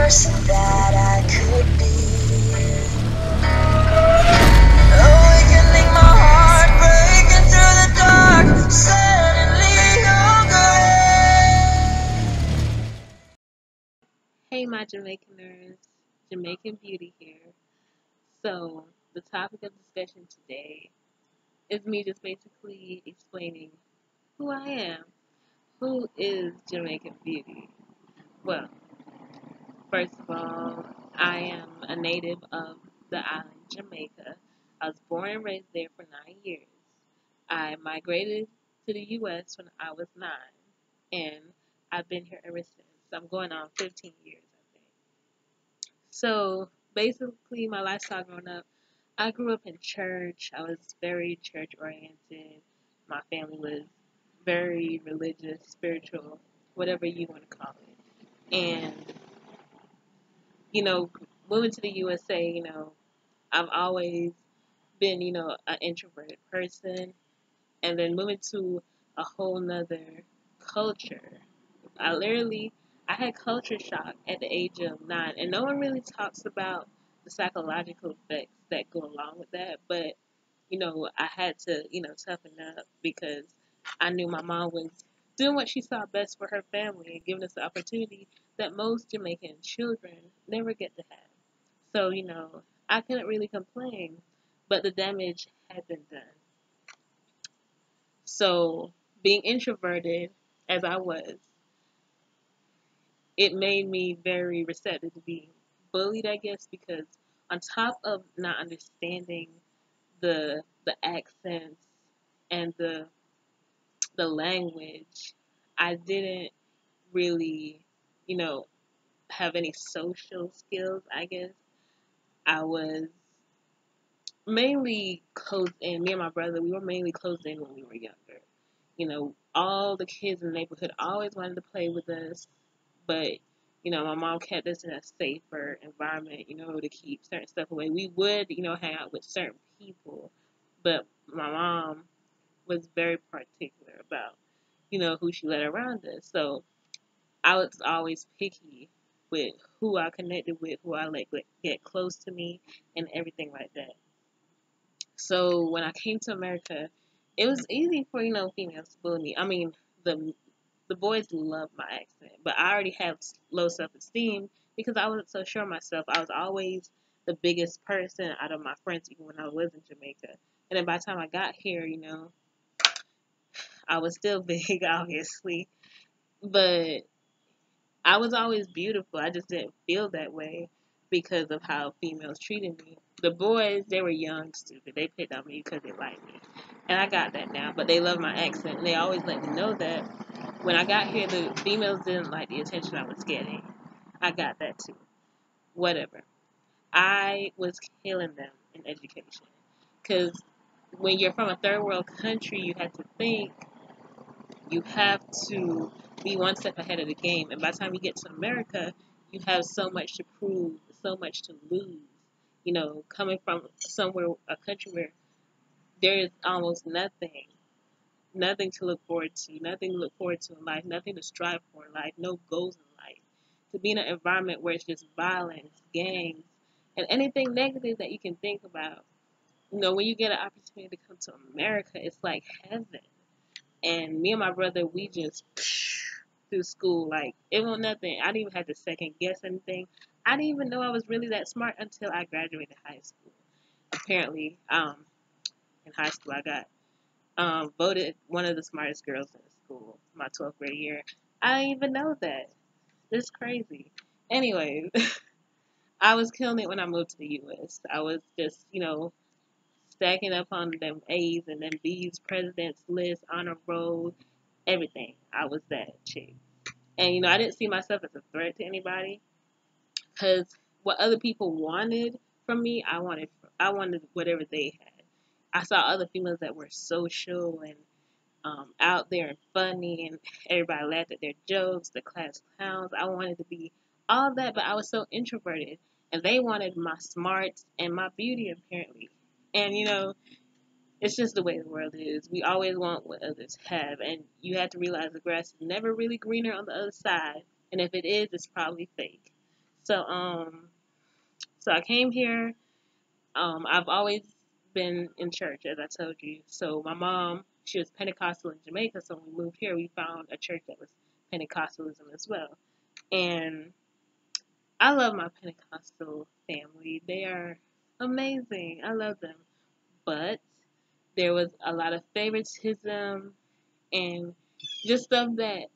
person that I could be. Awakening my heart, breaking through the dark, suddenly you're gray. Hey, my Jamaicaners, Jamaican Beauty here. So, the topic of discussion today is me just basically explaining who I am. Who is Jamaican Beauty? Well, first of all, I am a native of the island Jamaica. I was born and raised there for 9 years. I migrated to the U.S. when I was 9, and I've been here ever since. I'm going on 15 years, I think. So basically, my lifestyle growing up, I grew up in church. I was very church oriented. My family was very religious, spiritual, whatever you want to call it. And, you know, moving to the USA, I've always been, an introverted person. And then moving to a whole nother culture. I literally, I had culture shock at the age of 9, and no one really talks about the psychological effects that go along with that. But I had to, toughen up because I knew my mom was doing what she saw best for her family and giving us the opportunity that most Jamaican children never get to have. So I couldn't really complain, but the damage had been done. So being introverted as I was, it made me very receptive to being bullied, I guess, because on top of not understanding the accents and the language, I didn't really, you know, have any social skills, I guess. I was mainly closed in. Me and my brother, we were mainly closed in when we were younger. All the kids in the neighborhood always wanted to play with us, but my mom kept us in a safer environment, to keep certain stuff away. We would, hang out with certain people, but my mom was very particular about, who she let around us. So I was always picky with who I connected with, who I let get close to me, and everything like that. So when I came to America, it was easy for females to bully me. I mean, the boys love my accent, but I already have low self esteem because I wasn't so sure of myself. I was always the biggest person out of my friends, even when I was in Jamaica. And then by the time I got here, I was still big, obviously, but I was always beautiful. I just didn't feel that way because of how females treated me. The boys, they were young, stupid. They picked on me because they liked me. And I got that now, but they love my accent. And they always let me know that when I got here, the females didn't like the attention I was getting. I got that too. Whatever. I was killing them in education. Because when you're from a third world country, you have to think, you have to be one step ahead of the game. And by the time you get to America, you have so much to prove, so much to lose. Coming from somewhere, a country where there is almost nothing to look forward to, nothing to look forward to in life, nothing to strive for in life, no goals in life. To be in an environment where it's just violence, gangs, and anything negative that you can think about. When you get an opportunity to come to America, it's like heaven. And me and my brother, we just through school. Like, it was nothing. I didn't even have to second guess anything. I didn't even know I was really that smart until I graduated high school. Apparently, in high school, I got voted one of the smartest girls in school my 12th grade year. I didn't even know that. It's crazy. Anyways, I was killing it when I moved to the U.S. I was just, stacking up on them A's and them B's, president's list, honor roll, everything. I was that chick. And, I didn't see myself as a threat to anybody because what other people wanted from me, I wanted whatever they had. I saw other females that were social and out there and funny, and everybody laughed at their jokes, the class clowns. I wanted to be all that, but I was so introverted, and they wanted my smarts and my beauty, apparently. And it's just the way the world is. We always want what others have, and you have to realize the grass is never really greener on the other side, and if it is, it's probably fake. So so I came here. I've always been in church, as I told you. So my mom, she was Pentecostal in Jamaica. So when we moved here, we found a church that was Pentecostalism as well. And I love my Pentecostal family. They are amazing. I love them. But there was a lot of favoritism and just stuff that,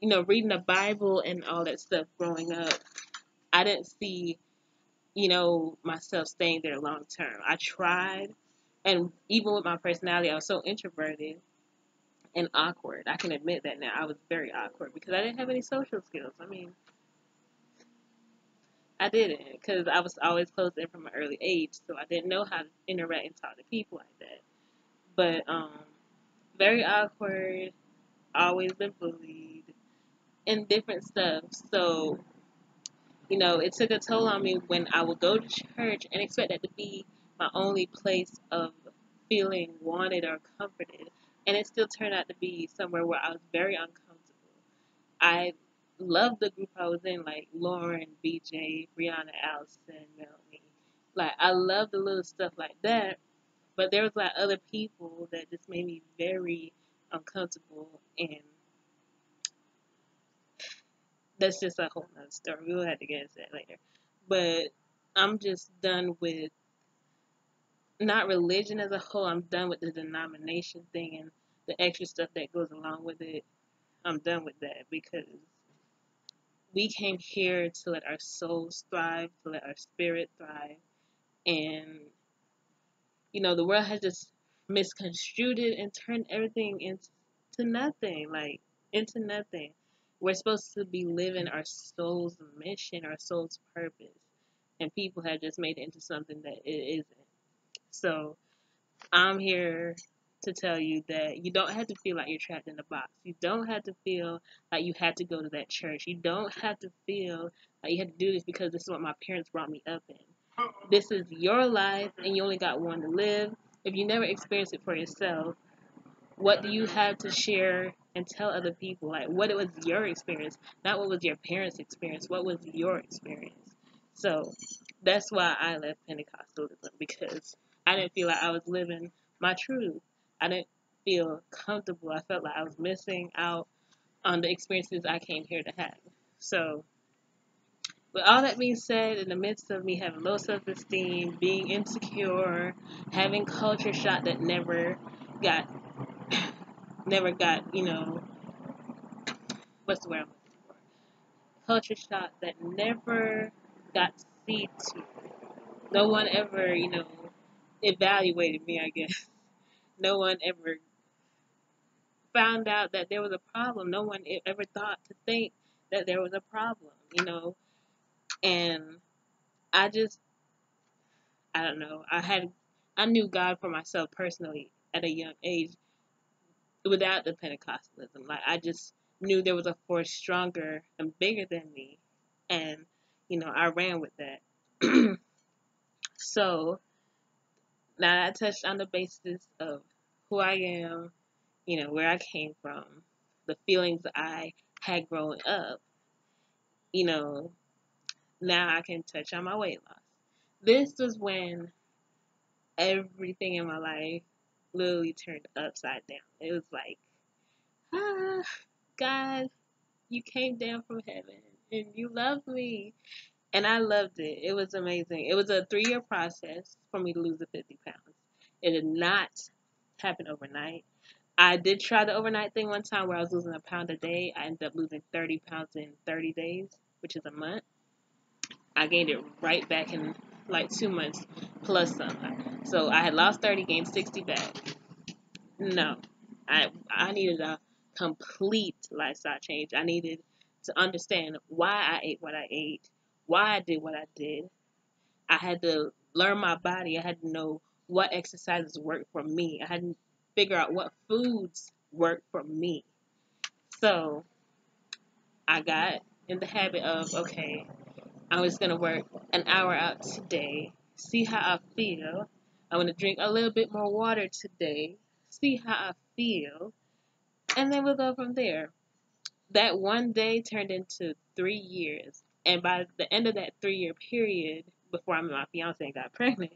reading the Bible and all that stuff growing up, I didn't see, myself staying there long term. I tried, and even with my personality, I was so introverted and awkward. I can admit that now. I was very awkward because I didn't have any social skills. I mean, I didn't because I was always closed in from an early age, so I didn't know how to interact and talk to people like that. But very awkward, always been bullied, and different stuff. So it took a toll on me when I would go to church and expect that to be my only place of feeling wanted or comforted. And it still turned out to be somewhere where I was very uncomfortable. I loved the group I was in, like Lauren, BJ, Brianna, Allison, Melanie. Like, I loved the little stuff like that. But there was like other people that just made me very uncomfortable. And that's just a whole nother story. We'll have to get into that later. But I'm just done with not religion as a whole. I'm done with the denomination thing and the extra stuff that goes along with it. I'm done with that because we came here to let our souls thrive, to let our spirit thrive. And, the world has just misconstrued it and turned everything into nothing, like, into nothing. We're supposed to be living our soul's mission, our soul's purpose. And people have just made it into something that it isn't. So I'm here to tell you that you don't have to feel like you're trapped in a box. You don't have to feel like you have to go to that church. You don't have to feel like you have to do this because this is what my parents brought me up in. This is your life and you only got one to live. If you never experience it for yourself, what do you have to share and tell other people? Like, what was your experience? Not what was your parents' experience. What was your experience? So that's why I left Pentecostalism because I didn't feel like I was living my truth. I didn't feel comfortable. I felt like I was missing out on the experiences I came here to have. So, with all that being said, in the midst of me having low self-esteem, being insecure, having culture shock that got never got, what's the word I'm looking for? Culture shock that never got seed to. No one ever, evaluated me, I guess. No one ever found out that there was a problem. No one ever thought to think that there was a problem. And I just, I don't know. I knew God for myself personally at a young age without the Pentecostalism. Like, I just knew there was a force stronger and bigger than me. And, I ran with that. So, now I touched on the basis of who I am, where I came from, the feelings I had growing up, you know, now I can touch on my weight loss. This was when everything in my life literally turned upside down. It was like, ah, God, you came down from heaven and you loved me. And I loved it. It was amazing. It was a 3-year process for me to lose the 50 pounds. It did not happen overnight. I did try the overnight thing one time where I was losing a pound a day. I ended up losing 30 pounds in 30 days, which is a month. I gained it right back in like 2 months plus some. So I had lost 30, gained 60 back. No, I needed a complete lifestyle change. I needed to understand why I ate what I ate, why I did what I did. I had to learn my body. I had to know what exercises worked for me. I had to figure out what foods work for me. So I got in the habit of, okay, I'm just going to work an hour out today, see how I feel. I'm going to drink a little bit more water today, see how I feel, and then we'll go from there. That one day turned into 3 years. And by the end of that 3 year period, before I met my fiance and got pregnant,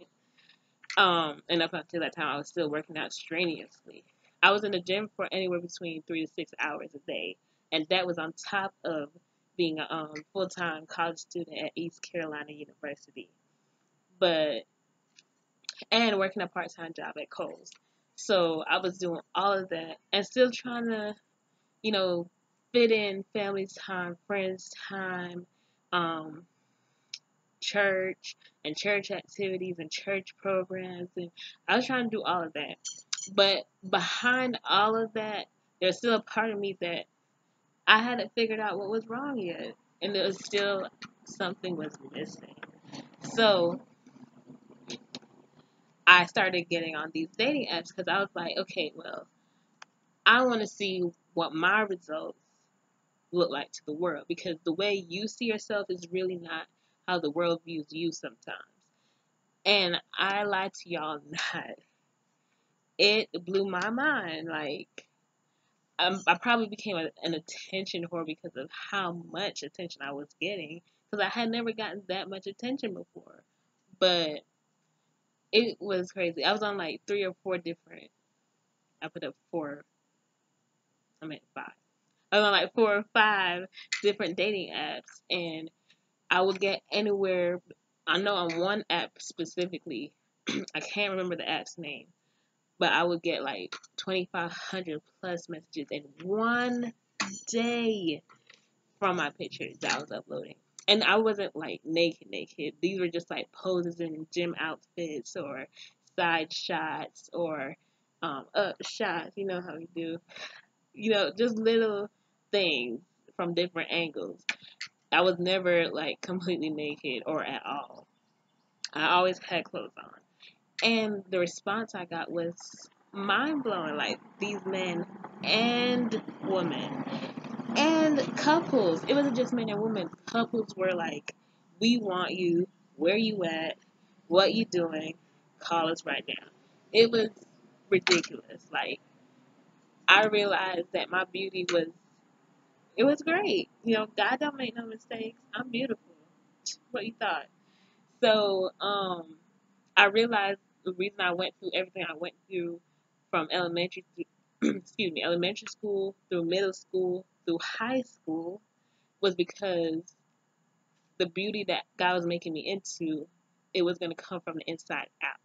and up until that time, I was still working out strenuously. I was in the gym for anywhere between 3 to 6 hours a day, and that was on top of being a full-time college student at East Carolina University, but and working a part-time job at Kohl's. So I was doing all of that and still trying to, you know, fit in family time, friends time, um, church and church activities and church programs, and I was trying to do all of that. But behind all of that, there's still a part of me that I hadn't figured out what was wrong yet, and there was still something was missing. So I started getting on these dating apps because I was like, okay, well, I want to see what my results look like to the world, because the way you see yourself is really not how the world views you sometimes. And I lied to y'all not. It blew my mind. Like, I probably became an attention whore because of how much attention I was getting. Because I had never gotten that much attention before. But it was crazy. I was on like 3 or 4 different. I put up four. I meant five. I was on like 4 or 5 different dating apps, and I would get anywhere. I know on one app specifically, I can't remember the app's name, but I would get like 2,500 plus messages in one day from my pictures that I was uploading. And I wasn't like naked. These were just like poses in gym outfits or side shots or up shots. You know how we do. Just little things from different angles. I was never like completely naked or at all. I always had clothes on. And the response I got was mind blowing. Like, these men and women and couples. It wasn't just men and women. Couples were like, we want you. Where you at? What you doing? Call us right now. It was ridiculous. Like, I realized that my beauty was, it was great. God don't make no mistakes. I'm beautiful. What you thought? So, I realized the reason I went through everything I went through from elementary school through middle school through high school was because the beauty that God was making me into, it was going to come from the inside out.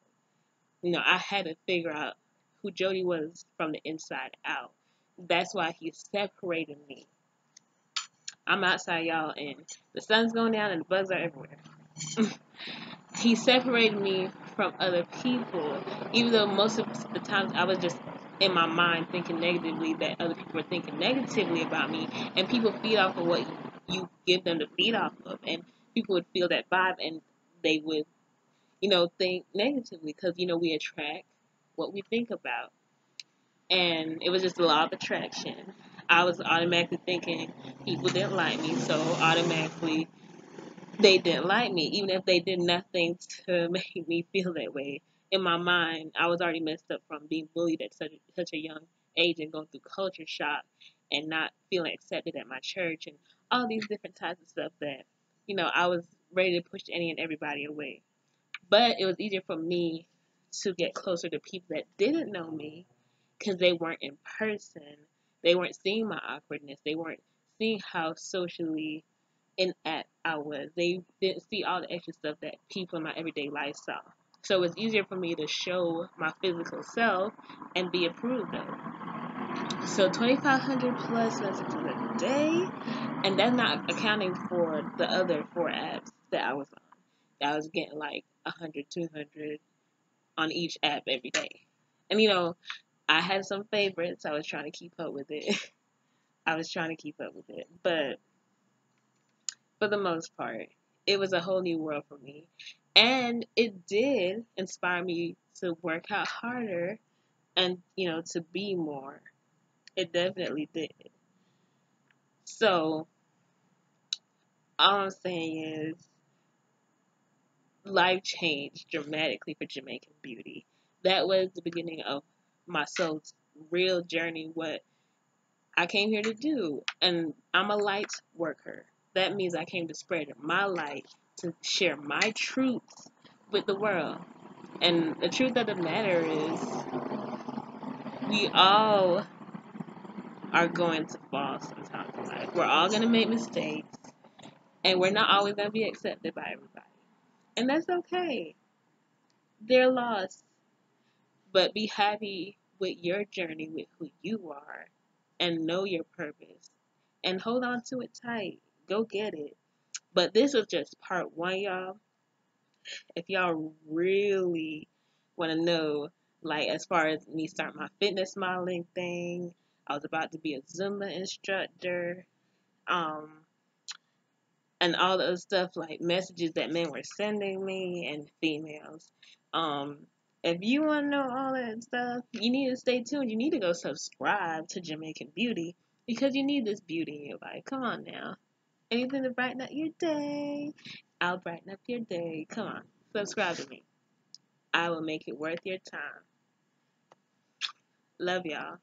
I had to figure out who Jody was from the inside out. That's why he separated me. I'm outside, y'all, and the sun's going down and the bugs are everywhere. He separated me from other people, even though most of the times I was just in my mind thinking negatively, that other people were thinking negatively about me, and people feed off of what you give them to feed off of, and people would feel that vibe, and they would, think negatively, because, we attract what we think about, and it was just a law of attraction. I was automatically thinking people didn't like me, so automatically they didn't like me, even if they did nothing to make me feel that way. In my mind, I was already messed up from being bullied at such a young age and going through culture shock and not feeling accepted at my church and all these different types of stuff that, I was ready to push any and everybody away. But it was easier for me to get closer to people that didn't know me because they weren't in person. They weren't seeing my awkwardness. They weren't seeing how socially inept I was. They didn't see all the extra stuff that people in my everyday life saw. So it was easier for me to show my physical self and be approved of. So 2,500 plus messages a day, and that's not accounting for the other 4 apps that I was on. I was getting like 100, 200 on each app every day. And I had some favorites. I was trying to keep up with it. But for the most part, it was a whole new world for me. And it did inspire me to work out harder and, to be more. It definitely did. So, all I'm saying is life changed dramatically for Jamaican Beauty. That was the beginning of my soul's real journey, what I came here to do. And I'm a light worker. That means I came to spread my light, to share my truths with the world. And the truth of the matter is, we all are going to fall sometimes in life. We're all going to make mistakes, and we're not always going to be accepted by everybody. And that's okay. They're lost. But be happy with your journey, with who you are, and know your purpose. And hold on to it tight. Go get it. But this was just part one, y'all. If y'all really want to know, like, as far as me starting my fitness modeling thing, I was about to be a Zumba instructor, um, and all the other stuff, like messages that men were sending me and females. Um, if you want to know all that stuff, you need to stay tuned. You need to go subscribe to Jamaican Beauty because you need this beauty in your life. Come on now. Anything to brighten up your day, I'll brighten up your day. Come on, subscribe to me. I will make it worth your time. Love y'all.